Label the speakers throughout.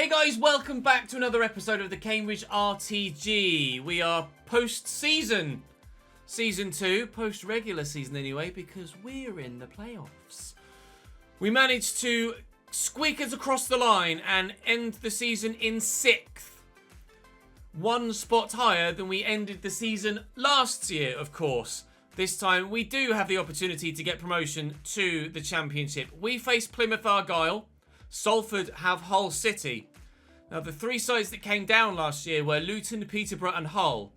Speaker 1: Hey guys, welcome back to another episode of the Cambridge RTG. We are post-season. Season 2, post-regular season anyway, because we're in the playoffs. We managed to squeak us across the line and end the season in 6th. One spot higher than we ended the season last year, of course. This time, we do have the opportunity to get promotion to the Championship. We face Plymouth Argyle. Salford have Hull City. Now, the three sides that came down last year were Luton, Peterborough and Hull.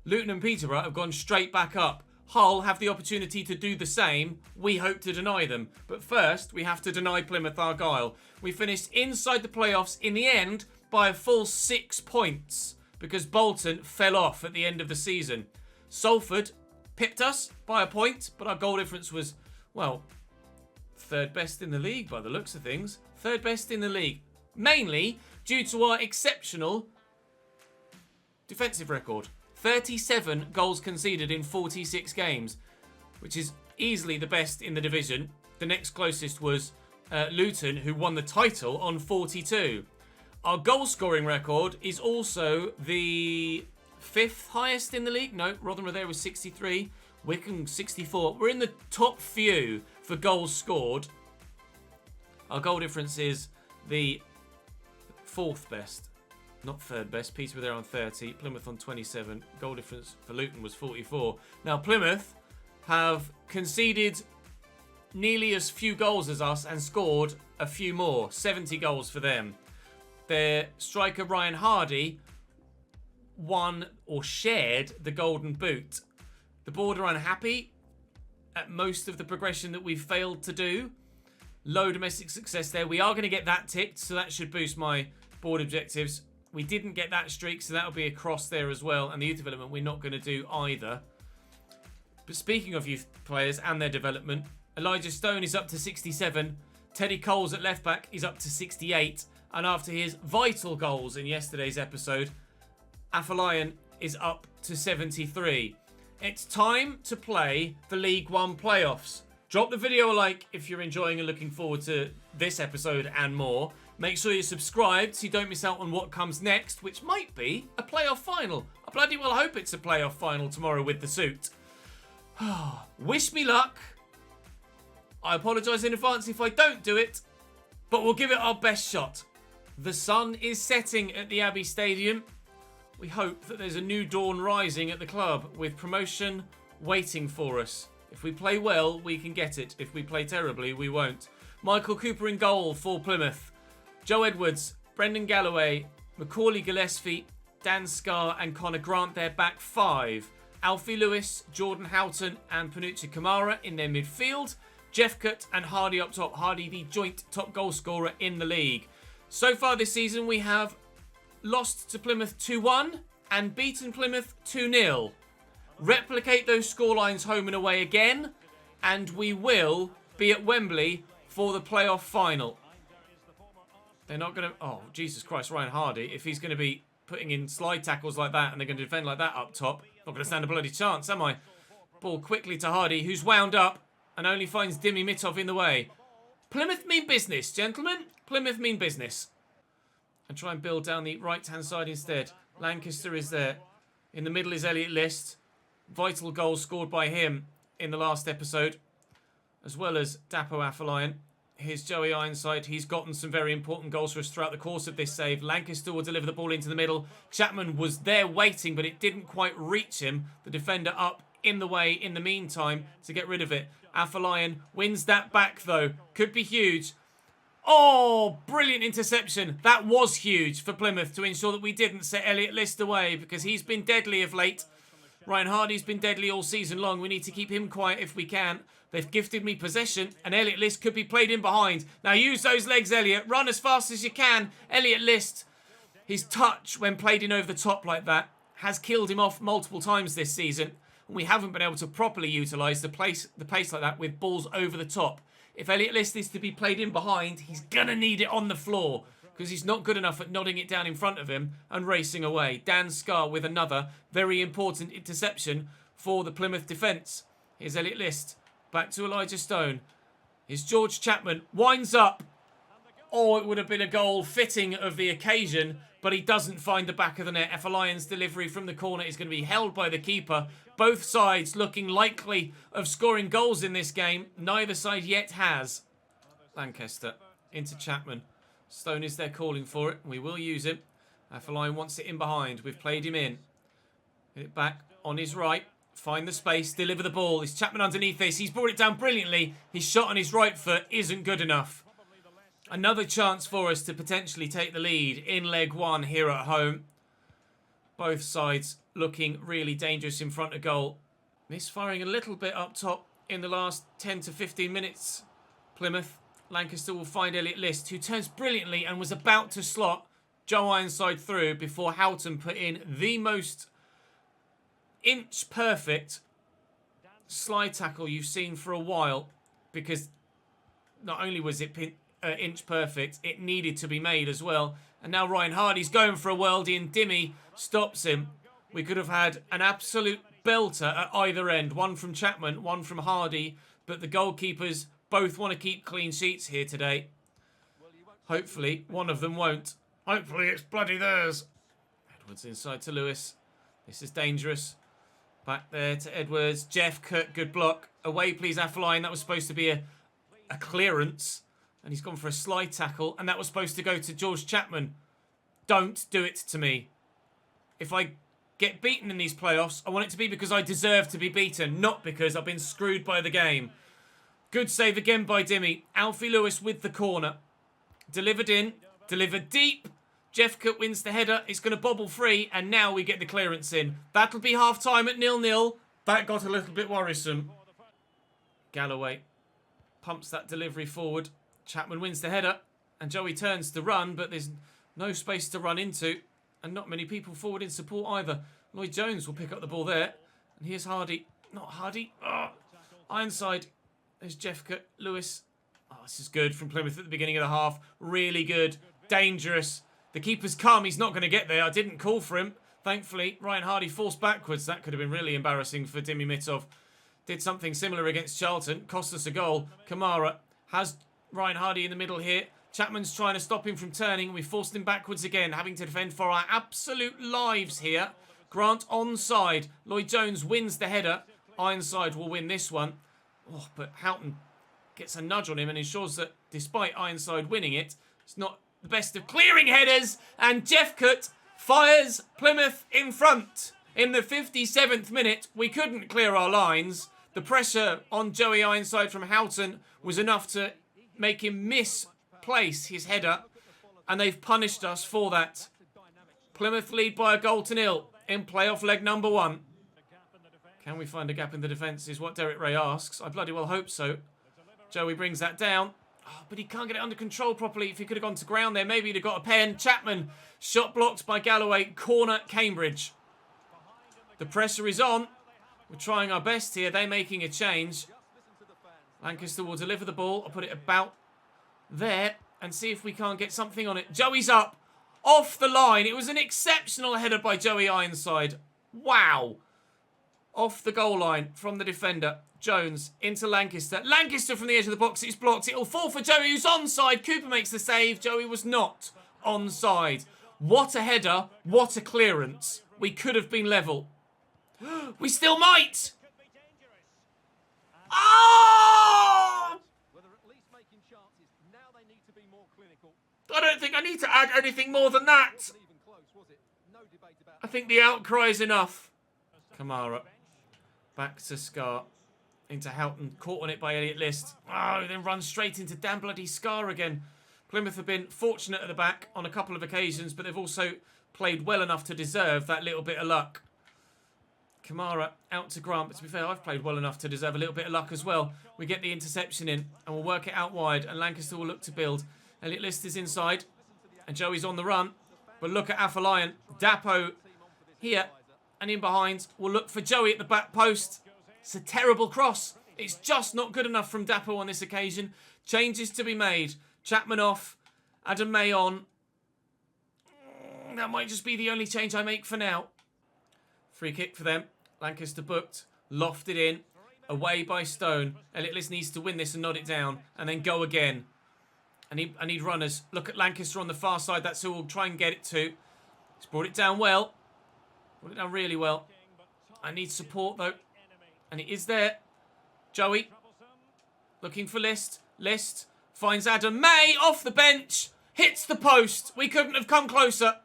Speaker 1: Luton and Peterborough have gone straight back up. Hull have the opportunity to do the same. We hope to deny them. But first, we have to deny Plymouth Argyle. We finished inside the playoffs in the end by a full 6 points because Bolton fell off at the end of the season. Salford pipped us by a point, but our goal difference was, well, third best in the league by the looks of things. Third best in the league. Mainly due to our exceptional defensive record. 37 goals conceded in 46 games, which is easily the best in the division. The next closest was Luton, who won the title on 42. Our goal scoring record is also the 5th highest in the league. No, Rotherham there was 63. Wycombe 64. We're in the top few for goals scored. Our goal difference is the 4th best, not 3rd best. Peterborough there on 30, Plymouth on 27. Goal difference for Luton was 44. Now Plymouth have conceded nearly as few goals as us and scored a few more. 70 goals for them. Their striker Ryan Hardy won or shared the Golden Boot. The board are unhappy at most of the progression that we've failed to do. Low domestic success there. We are going to get that ticked, so that should boost my board objectives. We didn't get that streak, so that'll be a cross there as well. And the youth development, we're not going to do either. But speaking of youth players and their development, Elijah Stone is up to 67. Teddy Coles at left back is up to 68. And after his vital goals in yesterday's episode, Afolayan is up to 73. It's time to play the League One playoffs. Drop the video a like if you're enjoying and looking forward to this episode and more. Make sure you're subscribed so you don't miss out on what comes next, which might be a playoff final. I bloody well hope it's a playoff final tomorrow with the suit. Wish me luck. I apologise in advance if I don't do it, but we'll give it our best shot. The sun is setting at the Abbey Stadium. We hope that there's a new dawn rising at the club with promotion waiting for us. If we play well, we can get it. If we play terribly, we won't. Michael Cooper in goal for Plymouth. Joe Edwards, Brendan Galloway, Macaulay Gillespie, Dan Scarr and Connor Grant, their back 5. Alfie Lewis, Jordan Houghton and Panucci Kamara in their midfield. Jeffcott and Hardy up top. Hardy the joint top goal scorer in the league. So far this season, we have lost to Plymouth 2-1 and beaten Plymouth 2-0. Replicate those scorelines home and away again, and we will be at Wembley for the playoff final. They're not going to... Oh, Jesus Christ, Ryan Hardy. If he's going to be putting in slide tackles like that and they're going to defend like that up top, not going to stand a bloody chance, am I? Ball quickly to Hardy, who's wound up and only finds Dimi Mitov in the way. Plymouth mean business, gentlemen. Plymouth mean business. And try and build down the right-hand side instead. Lancaster is there. In the middle is Elliot List. Vital goal scored by him in the last episode, as well as Dapo Afolayan. Here's Joey Ironside. He's gotten some very important goals for us throughout the course of this save. Lancaster will deliver the ball into the middle. Chapman was there waiting, but it didn't quite reach him. The defender up in the way in the meantime to get rid of it. Afolayan wins that back though. Could be huge. Oh, brilliant interception. That was huge for Plymouth to ensure that we didn't set Elliot List away because he's been deadly of late. Ryan Hardy's been deadly all season long. We need to keep him quiet if we can. They've gifted me possession, and Elliot List could be played in behind. Now use those legs, Elliot. Run as fast as you can. Elliot List, his touch when played in over the top like that has killed him off multiple times this season. And we haven't been able to properly utilise the pace like that with balls over the top. If Elliot List is to be played in behind, he's going to need it on the floor, because he's not good enough at nodding it down in front of him and racing away. Dan Scarr with another very important interception for the Plymouth defence. Here's Elliot List. Back to Elijah Stone. Here's George Chapman. Winds up. Oh, it would have been a goal fitting of the occasion, but he doesn't find the back of the net. F14's delivery from the corner is going to be held by the keeper. Both sides looking likely of scoring goals in this game. Neither side yet has. Lancaster into Chapman. Stone is there calling for it. We will use him. F14 wants it in behind. We've played him in. Get it back on his right. Find the space. Deliver the ball. Is Chapman underneath this? He's brought it down brilliantly. His shot on his right foot isn't good enough. Another chance for us to potentially take the lead in leg one here at home. Both sides looking really dangerous in front of goal. Misfiring a little bit up top in the last 10 to 15 minutes. Plymouth. Lancaster will find Elliot List, who turns brilliantly and was about to slot Joe Ironside through before Houghton put in the most inch-perfect slide tackle you've seen for a while, because not only was it inch-perfect, it needed to be made as well. And now Ryan Hardy's going for a worldie and Dimmy stops him. We could have had an absolute belter at either end. One from Chapman, one from Hardy, but the goalkeepers both want to keep clean sheets here today. Hopefully, one of them won't. Hopefully, it's bloody theirs. Edwards inside to Lewis. This is dangerous. Back there to Edwards. Jeff Cook, good block. Away, please, F14. That was supposed to be a clearance. And he's gone for a slide tackle. And that was supposed to go to George Chapman. Don't do it to me. If I get beaten in these playoffs, I want it to be because I deserve to be beaten, not because I've been screwed by the game. Good save again by Dimmy. Alfie Lewis with the corner. Delivered in. Delivered deep. Jeff Cook wins the header. It's going to bobble free. And now we get the clearance in. That'll be half-time at 0-0. That got a little bit worrisome. Galloway pumps that delivery forward. Chapman wins the header. And Joey turns to run, but there's no space to run into. And not many people forward in support either. Lloyd Jones will pick up the ball there. And here's Hardy. Not Hardy. Oh. Ironside. There's Jeff Cook. Lewis. Oh, this is good from Plymouth at the beginning of the half. Really good. Dangerous. The keeper's come. He's not going to get there. I didn't call for him. Thankfully, Ryan Hardy forced backwards. That could have been really embarrassing for Dimi Mitov. Did something similar against Charlton. Cost us a goal. Kamara has Ryan Hardy in the middle here. Chapman's trying to stop him from turning. We forced him backwards again, having to defend for our absolute lives here. Grant onside. Lloyd Jones wins the header. Ironside will win this one. Oh, but Houghton gets a nudge on him and ensures that despite Ironside winning it, it's not the best of clearing headers. And Jeff Cook fires Plymouth in front. In the 57th minute, we couldn't clear our lines. The pressure on Joey Ironside from Houghton was enough to make him misplace his header. And they've punished us for that. Plymouth lead by a goal to 0 in playoff leg number 1. Can we find a gap in the defence is what Derek Ray asks. I bloody well hope so. Joey brings that down. Oh, but he can't get it under control properly. If he could have gone to ground there, maybe he'd have got a pen. Chapman, shot blocked by Galloway. Corner, Cambridge. The pressure is on. We're trying our best here. They're making a change. Lancaster will deliver the ball. I'll put it about there and see if we can't get something on it. Joey's up. Off the line. It was an exceptional header by Joey Ironside. Wow. Off the goal line from the defender. Jones into Lancaster. Lancaster from the edge of the box. It's blocked. It'll fall for Joey, who's onside. Cooper makes the save. Joey was not onside. What a header. What a clearance. We could have been level. We still might. Oh! I don't think I need to add anything more than that. I think the outcry is enough. Kamara. Back to Scar. Into Houghton. Caught on it by Elliot List. Oh, then runs straight into damn bloody Scar again. Plymouth have been fortunate at the back on a couple of occasions, but they've also played well enough to deserve that little bit of luck. Kamara out to Grant. But to be fair, I've played well enough to deserve a little bit of luck as well. We get the interception in and we'll work it out wide. And Lancaster will look to build. Elliot List is inside. And Joey's on the run. But look at Afolayan. Dapo here. And in behind, we'll look for Joey at the back post. It's a terrible cross. It's just not good enough from Dapo on this occasion. Changes to be made. Chapman off. Adam May on. That might just be the only change I make for now. Free kick for them. Lancaster booked. Lofted in. Away by Stone. Elliot List needs to win this and nod it down. And then go again. I need runners. Look at Lancaster on the far side. That's who we'll try and get it to. He's brought it down well. Brought it down really well. I need support, though. And it is there. Joey. Looking for List. List finds Adam May off the bench. Hits the post. We couldn't have come closer.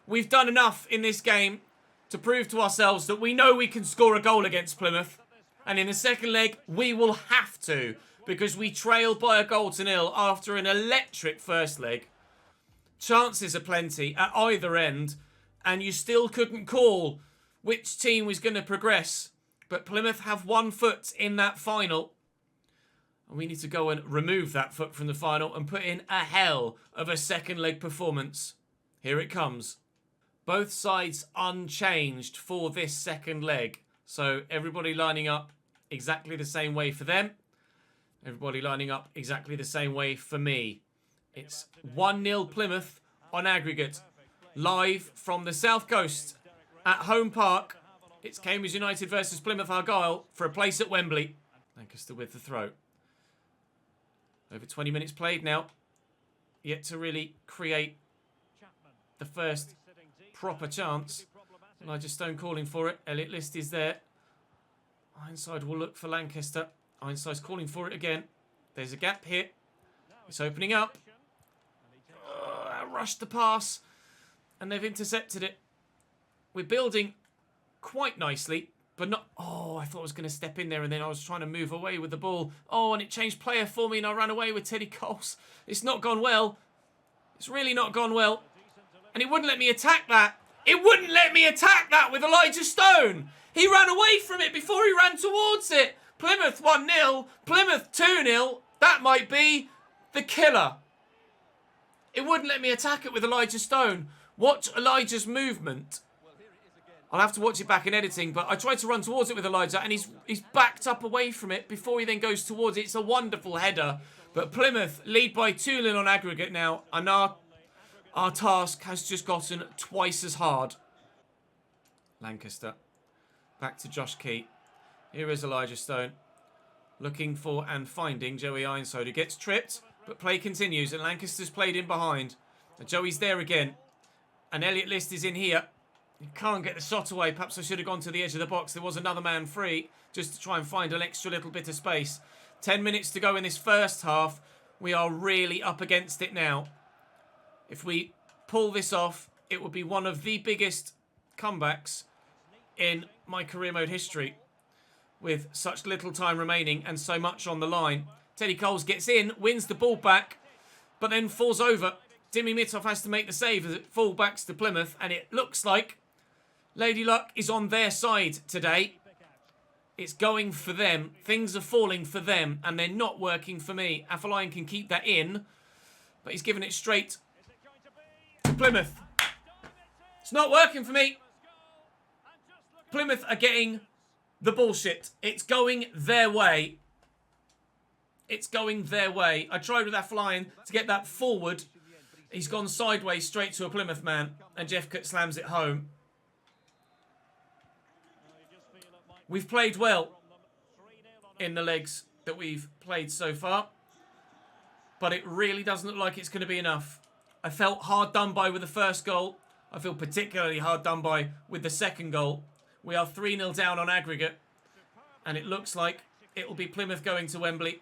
Speaker 1: We've done enough in this game to prove to ourselves that we know we can score a goal against Plymouth. And in the second leg, we will have to, because we trailed by a goal to nil after an electric first leg. Chances are plenty at either end, and you still couldn't call which team was going to progress. But Plymouth have 1 foot in that final. And we need to go and remove that foot from the final and put in a hell of a second leg performance. Here it comes. Both sides unchanged for this second leg. So everybody lining up exactly the same way for them. Everybody lining up exactly the same way for me. It's 1-0 Plymouth on aggregate. Live from the South Coast at Home Park. It's Cambridge United versus Plymouth Argyle for a place at Wembley. Lancaster with the throw. Over 20 minutes played now. Yet to really create the first proper chance. Elijah Stone calling for it. Elliot List is there. Ironside will look for Lancaster. Ironside's calling for it again. There's a gap here. It's opening up. Rushed the pass. And they've intercepted it. We're building quite nicely. But not... Oh, I thought I was going to step in there and then I was trying to move away with the ball. Oh, and it changed player for me and I ran away with Teddy Coles. It's not gone well. It's really not gone well. And it wouldn't let me attack that. It wouldn't let me attack that with Elijah Stone. He ran away from it before he ran towards it. Plymouth 1-0. Plymouth 2-0. That might be the killer. It wouldn't let me attack it with Elijah Stone. Watch Elijah's movement. I'll have to watch it back in editing, but I tried to run towards it with Elijah and he's backed up away from it before he then goes towards it. It's a wonderful header. But Plymouth lead by 2-0 on aggregate now. And our task has just gotten twice as hard. Lancaster. Back to Josh Key. Here is Elijah Stone. Looking for and finding Joey Ironside, who gets tripped. But play continues and Lancaster's played in behind. And Joey's there again. And Elliot List is in here. He can't get the shot away. Perhaps I should have gone to the edge of the box. There was another man free just to try and find an extra little bit of space. 10 minutes to go in this first half. We are really up against it now. If we pull this off, it would be one of the biggest comebacks in my career mode history. With such little time remaining and so much on the line. Teddy Coles gets in, wins the ball back, but then falls over. Dimi Mitov has to make the save as it falls back to Plymouth, and it looks like Lady Luck is on their side today. It's going for them. Things are falling for them, and they're not working for me. Afolayan can keep that in, but he's given it straight to Plymouth. It's not working for me. Plymouth are getting the bullshit. It's going their way. It's going their way. I tried with Afolayan to get that forward. He's gone sideways straight to a Plymouth man, and Jeff Cutt slams it home. We've played well in the legs that we've played so far, but it really doesn't look like it's going to be enough. I felt hard done by with the first goal. I feel particularly hard done by with the second goal. We are 3-0 down on aggregate, and it looks like it will be Plymouth going to Wembley.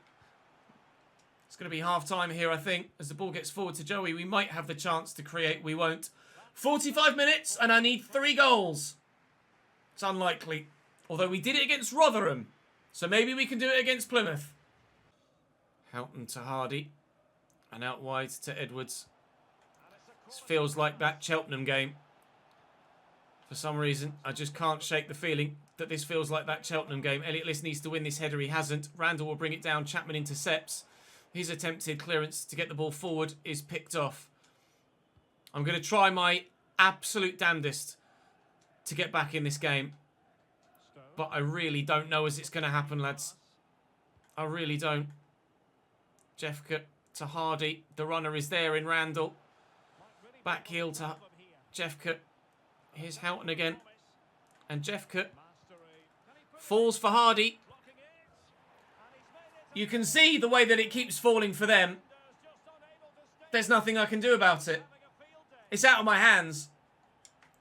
Speaker 1: It's going to be half-time here, I think. As the ball gets forward to Joey, we might have the chance to create. We won't. 45 minutes, and I need 3 goals. It's unlikely. Although we did it against Rotherham. So maybe we can do it against Plymouth. Houghton to Hardy. And out wide to Edwards. This feels like that Cheltenham game. For some reason, I just can't shake the feeling that this feels like that Cheltenham game. Elliot List needs to win this header. He hasn't. Randall will bring it down. Chapman intercepts. His attempted clearance to get the ball forward is picked off. I'm going to try my absolute damnedest to get back in this game. But I really don't know as it's going to happen, lads. I really don't. Jeff Cutt to Hardy. The runner is there in Randall. Back heel to Jeff Cutt. Here's Houghton again. And Jeff Cutt falls for Hardy. You can see the way that it keeps falling for them. There's nothing I can do about it. It's out of my hands.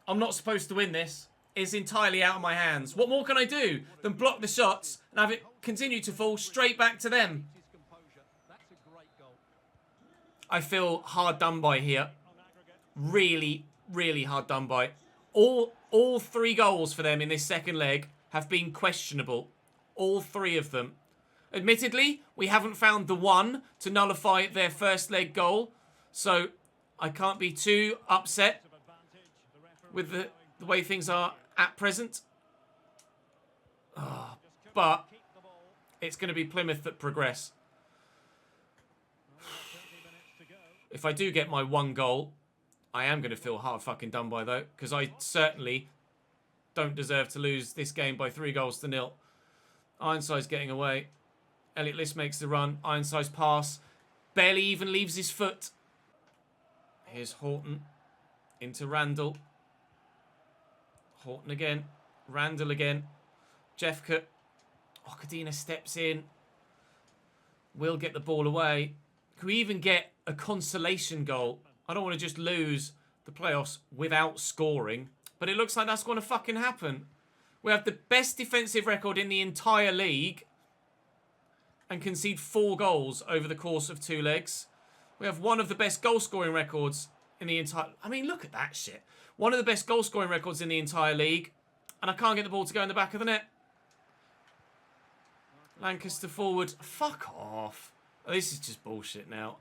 Speaker 1: I'm not supposed to win this. It's entirely out of my hands. What more can I do than block the shots and have it continue to fall straight back to them? I feel hard done by here. Really, really hard done by. All 3 goals for them in this second leg have been questionable. All 3 of them. Admittedly, we haven't found the one to nullify their first leg goal. So I can't be too upset with the way things are at present. Oh, but it's going to be Plymouth that progress. If I do get my 1 goal, I am going to feel hard fucking done by, though, because I certainly don't deserve to lose this game by 3-0. Ironside's getting away. Elliot List makes the run. Ironside's pass barely even leaves his foot. Here's Horton into Randall. Horton again. Randall again. Jeffka. Okadina steps in. Will get the ball away. Can we even get a consolation goal? I don't want to just lose the playoffs without scoring. But it looks like that's going to fucking happen. We have the best defensive record in the entire league. And concede 4 goals over the course of 2 legs. We have one of the best goal scoring records in the entire... I mean, look at that shit. One of the best goal scoring records in the entire league. And I can't get the ball to go in the back of the net. Lancaster forward. Fuck off. Oh, this is just bullshit now.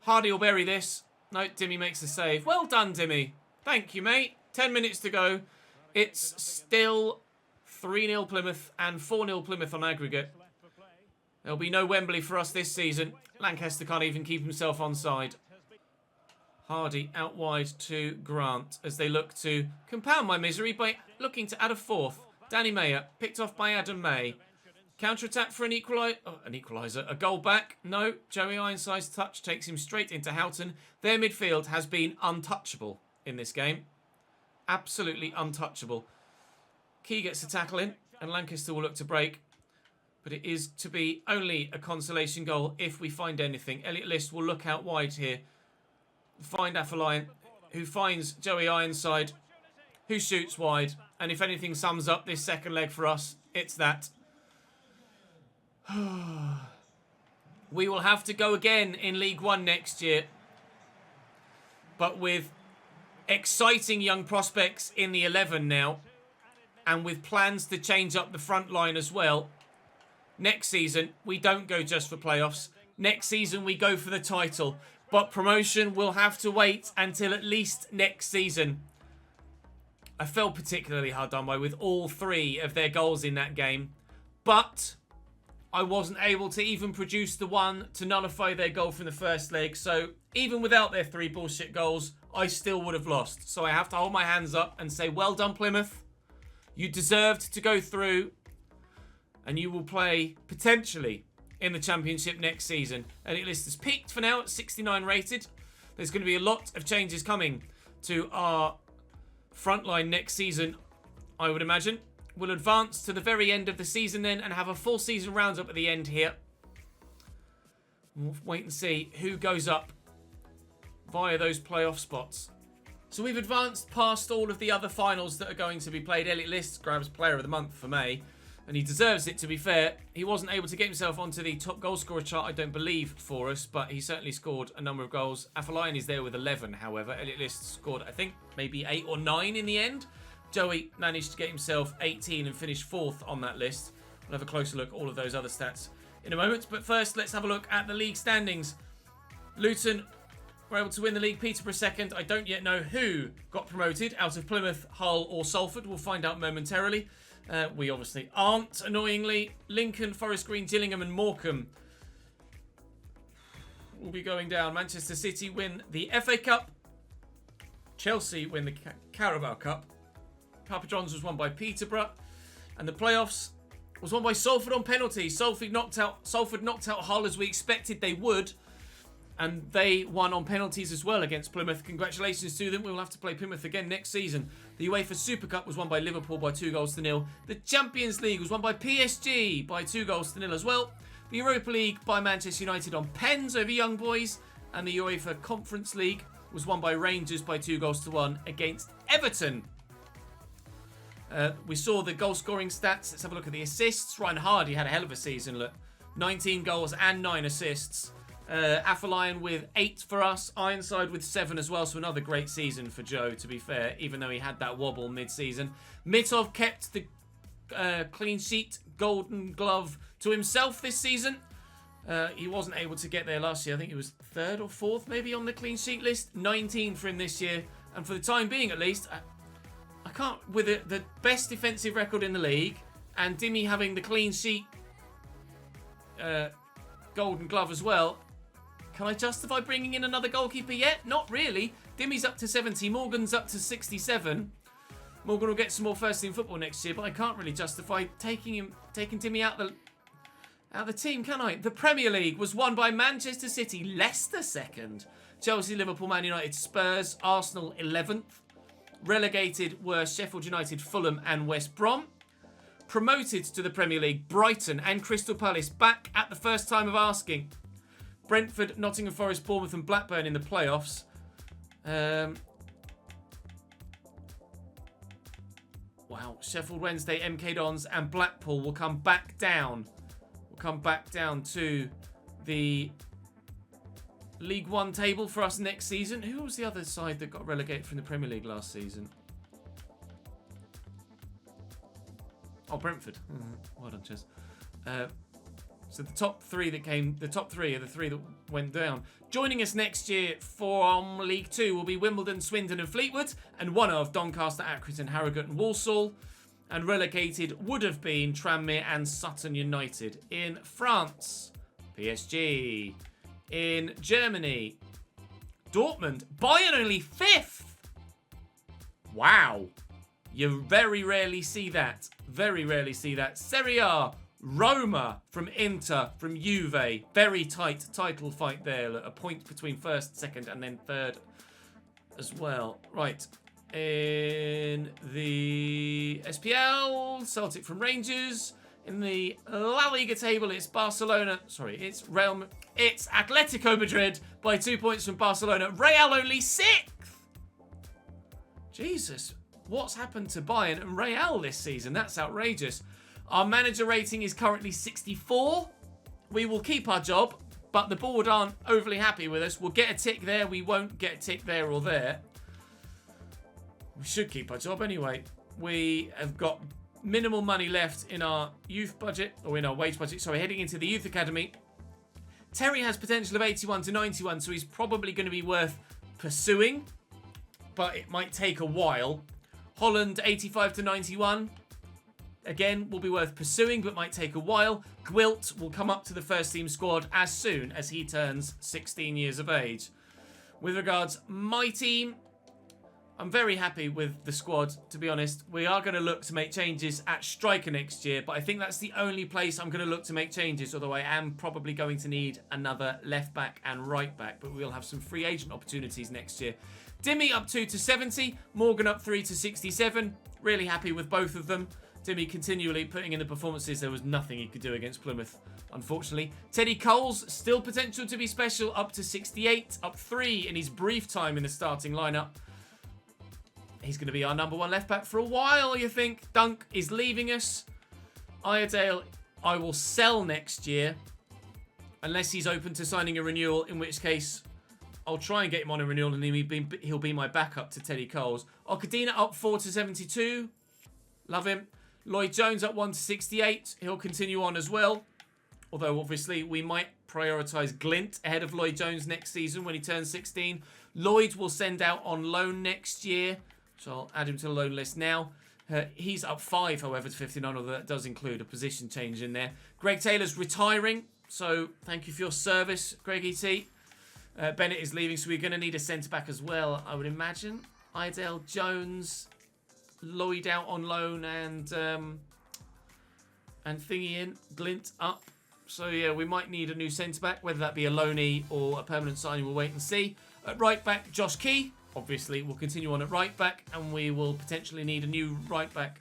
Speaker 1: Hardy will bury this. No, Dimmy makes the save. Well done, Dimmy. Thank you, mate. 10 minutes to go. It's still 3-0 Plymouth and 4-0 Plymouth on aggregate. There'll be no Wembley for us this season. Lancaster can't even keep himself onside. Hardy out wide to Grant as they look to compound my misery by looking to add a 4th. Danny Mayer, picked off by Adam May. Counter-attack for an equaliser. A goal back. No. Joey Ironside's touch takes him straight into Houghton. Their midfield has been untouchable in this game. Absolutely untouchable. Key gets a tackle in and Lancaster will look to break. But it is to be only a consolation goal if we find anything. Elliot List will look out wide here. Find Afolayan, who finds Joey Ironside, who shoots wide. And if anything sums up this second leg for us, it's that. We will have to go again in League One next year. But with exciting young prospects in the 11 now. And with plans to change up the front line as well. Next season, we don't go just for playoffs. Next season, we go for the title. But promotion will have to wait until at least next season. I felt particularly hard done by with all 3 of their goals in that game. But I wasn't able to even produce the one to nullify their goal from the first leg. So even without their 3 bullshit goals, I still would have lost. So I have to hold my hands up and say, well done, Plymouth. You deserved to go through. And you will play, potentially, in the Championship next season. Elliot List has peaked for now at 69 rated. There's going to be a lot of changes coming to our front line next season, I would imagine. We'll advance to the very end of the season then and have a full season roundup at the end here. We'll wait and see who goes up via those playoff spots. So we've advanced past all of the other finals that are going to be played. Elliot List grabs Player of the Month for May. And he deserves it, to be fair. He wasn't able to get himself onto the top goal scorer chart, I don't believe, for us. But he certainly scored a number of goals. Afolayan is there with 11, however. Elliot List scored, I think, maybe 8 or 9 in the end. Joey managed to get himself 18 and finish 4th on that list. We'll have a closer look at all of those other stats in a moment. But first, let's have a look at the league standings. Luton were able to win the league. Peterborough second. I don't yet know who got promoted out of Plymouth, Hull or Salford. We'll find out momentarily. We obviously aren't, annoyingly. Lincoln, Forest Green, Gillingham and Morecambe will be going down. Manchester City win the FA Cup. Chelsea win the Carabao Cup. Papa John's was won by Peterborough. And the playoffs was won by Salford on penalties. Salford knocked out Hull as we expected they would. And they won on penalties as well against Plymouth. Congratulations to them. We will have to play Plymouth again next season. The UEFA Super Cup was won by Liverpool by 2-0. The Champions League was won by PSG by 2-0 as well. The Europa League by Manchester United on pens over Young Boys. And the UEFA Conference League was won by Rangers by 2-1 against Everton. We saw the goal scoring stats. Let's have a look at the assists. Ryan Hardy had a hell of a season. Look, 19 goals and 9 assists. Afolayan with 8 for us. Ironside with 7 as well. So another great season for Joe, to be fair, even though he had that wobble mid-season. Mitov kept the clean sheet golden glove to himself this season. He wasn't able to get there last year. I think he was 3rd or 4th maybe on the clean sheet list. 19 for him this year. And for the time being, at least, I can't, with the best defensive record in the league and Dimmy having the clean sheet golden glove as well, can I justify bringing in another goalkeeper yet? Not really. Dimmy's up to 70. Morgan's up to 67. Morgan will get some more first team football next year, but I can't really justify taking Dimmy out the team, can I? The Premier League was won by Manchester City, Leicester 2nd, Chelsea, Liverpool, Man United, Spurs, Arsenal 11th. Relegated were Sheffield United, Fulham and West Brom. Promoted to the Premier League, Brighton and Crystal Palace back at the first time of asking. Brentford, Nottingham Forest, Bournemouth and Blackburn in the playoffs. Wow, Sheffield Wednesday, MK Dons and Blackpool will come back down. To the League One table for us next season. Who was the other side that got relegated from the Premier League last season? Oh, Brentford. Well done, Ches. So the top 3 are the 3 that went down. Joining us next year from League 2 will be Wimbledon, Swindon and Fleetwood, and one of Doncaster, Accrington, Harrogate and Walsall. And relegated would have been Tranmere and Sutton United. In France, PSG. In Germany, Dortmund. Bayern only 5th. Wow. You very rarely see that. Serie A, Roma from Inter, from Juve. Very tight title fight there. A point between 1st, 2nd and then 3rd as well. Right. In the SPL, Celtic from Rangers. In the La Liga table, it's it's Atletico Madrid by 2 points from Barcelona. Real only 6th. Jesus, what's happened to Bayern and Real this season? That's outrageous. Our manager rating is currently 64. We will keep our job, but the board aren't overly happy with us. We'll get a tick there. We won't get a tick there or there. We should keep our job anyway. We have got minimal money left in our youth budget, or in our wage budget. Sorry, heading into the youth academy. Terry has potential of 81 to 91, so he's probably going to be worth pursuing, but it might take a while. Holland, 85 to 91. Again, will be worth pursuing, but might take a while. Gwilt will come up to the first team squad as soon as he turns 16 years of age. With regards my team, I'm very happy with the squad, to be honest. We are going to look to make changes at striker next year, but I think that's the only place I'm going to look to make changes, although I am probably going to need another left back and right back, but we'll have some free agent opportunities next year. Dimmy up 2 to 70, Morgan up 3 to 67. Really happy with both of them. Dimmy continually putting in the performances. There was nothing he could do against Plymouth, unfortunately. Teddy Coles, still potential to be special, up to 68, up 3 in his brief time in the starting lineup. He's going to be our number 1 left back for a while, you think. Dunk is leaving us. Iredale, I will sell next year, unless he's open to signing a renewal, in which case I'll try and get him on a renewal and he'll be my backup to Teddy Coles. Okadina up 4 to 72. Love him. Lloyd Jones up 1 to 68. He'll continue on as well. Although, obviously, we might prioritise Glint ahead of Lloyd Jones next season when he turns 16. Lloyd will send out on loan next year, so I'll add him to the loan list now. He's up 5, however, to 59, although that does include a position change in there. Greg Taylor's retiring, so thank you for your service, Greg E.T. Bennett is leaving, so we're going to need a centre-back as well, I would imagine. Idell, Jones, Lloyd out on loan, and Thingy in, Glint up. So, yeah, we might need a new centre-back, whether that be a loanee or a permanent signing, we'll wait and see. At right-back, Josh Key. Obviously, we'll continue on at right-back, and we will potentially need a new right-back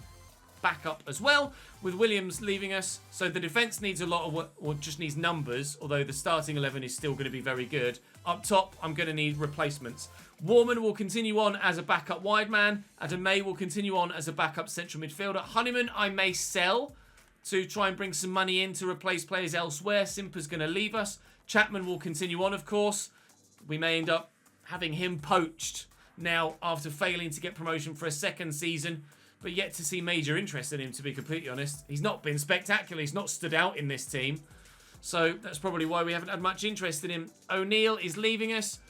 Speaker 1: backup as well, with Williams leaving us. So the defence needs a lot of work, or just needs numbers, although the starting 11 is still going to be very good. Up top, I'm going to need replacements. Warman will continue on as a backup wide man. Adam May will continue on as a backup central midfielder. Honeyman, I may sell to try and bring some money in to replace players elsewhere. Simper's going to leave us. Chapman will continue on, of course. We may end up having him poached now after failing to get promotion for a second season, but yet to see major interest in him, to be completely honest. He's not been spectacular. He's not stood out in this team. So that's probably why we haven't had much interest in him. O'Neill is leaving us.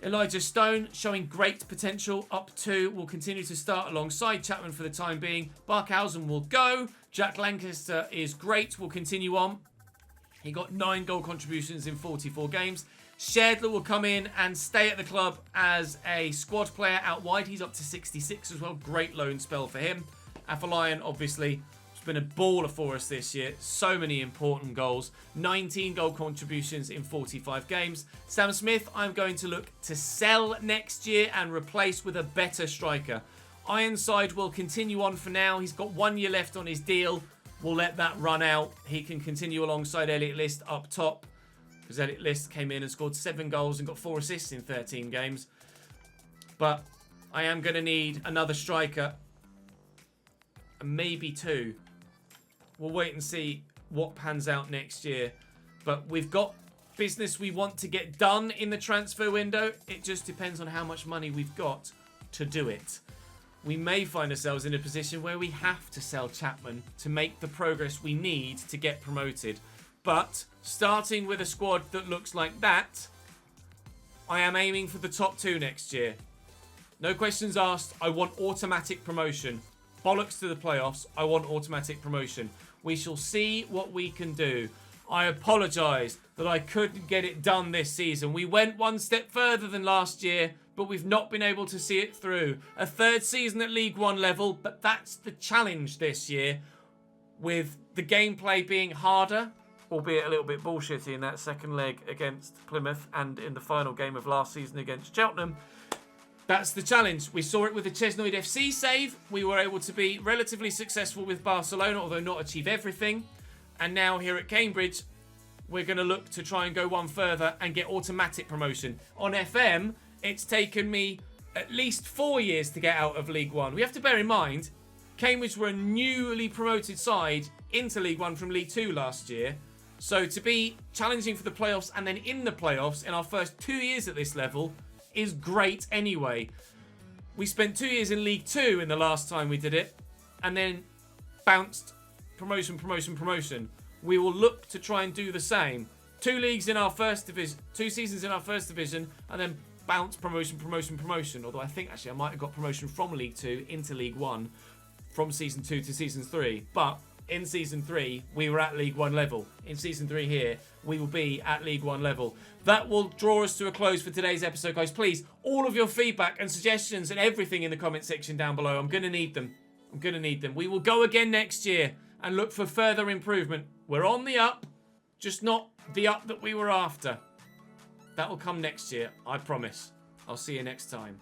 Speaker 1: Elijah Stone showing great potential. Up 2 will continue to start alongside Chapman for the time being. Barkhausen will go. Jack Lancaster is great. Will continue on. He got 9 goal contributions in 44 games. Sherdler will come in and stay at the club as a squad player out wide. He's up to 66 as well. Great loan spell for him. Afolayan, obviously, has been a baller for us this year. So many important goals. 19 goal contributions in 45 games. Sam Smith, I'm going to look to sell next year and replace with a better striker. Ironside will continue on for now. He's got 1 year left on his deal. We'll let that run out. He can continue alongside Elliot List up top, because Elliot List came in and scored 7 goals and got 4 assists in 13 games. But I am going to need another striker, and maybe 2. We'll wait and see what pans out next year. But we've got business we want to get done in the transfer window. It just depends on how much money we've got to do it. We may find ourselves in a position where we have to sell Chapman to make the progress we need to get promoted. But starting with a squad that looks like that, I am aiming for the top 2 next year. No questions asked. I want automatic promotion. Bollocks to the playoffs. I want automatic promotion. We shall see what we can do. I apologise that I couldn't get it done this season. We went 1 step further than last year, but we've not been able to see it through. A 3rd season at League 1 level, but that's the challenge this year, with the gameplay being harder, albeit a little bit bullshitty in that second leg against Plymouth and in the final game of last season against Cheltenham. That's the challenge. We saw it with the Chesnoid FC save. We were able to be relatively successful with Barcelona, although not achieve everything. And now here at Cambridge, we're going to look to try and go one further and get automatic promotion. On FM, it's taken me at least 4 years to get out of League 1. We have to bear in mind, Cambridge were a newly promoted side into League 1 from League 2 last year. So to be challenging for the playoffs and then in the playoffs in our first 2 years at this level is great anyway. We spent 2 years in League 2 in the last time we did it, and then bounced promotion. We will look to try and do the same. 2 leagues in our first division, 2 seasons in our first division, and then bounce promotion. Although I think actually I might have got promotion from League 2 into League 1 from Season 2 to Season 3. But in Season 3, we were at League 1 level. In Season 3 here, we will be at League 1 level. That will draw us to a close for today's episode, guys. Please, all of your feedback and suggestions and everything in the comment section down below. I'm going to need them. We will go again next year and look for further improvement. We're on the up, just not the up that we were after. That will come next year, I promise. I'll see you next time.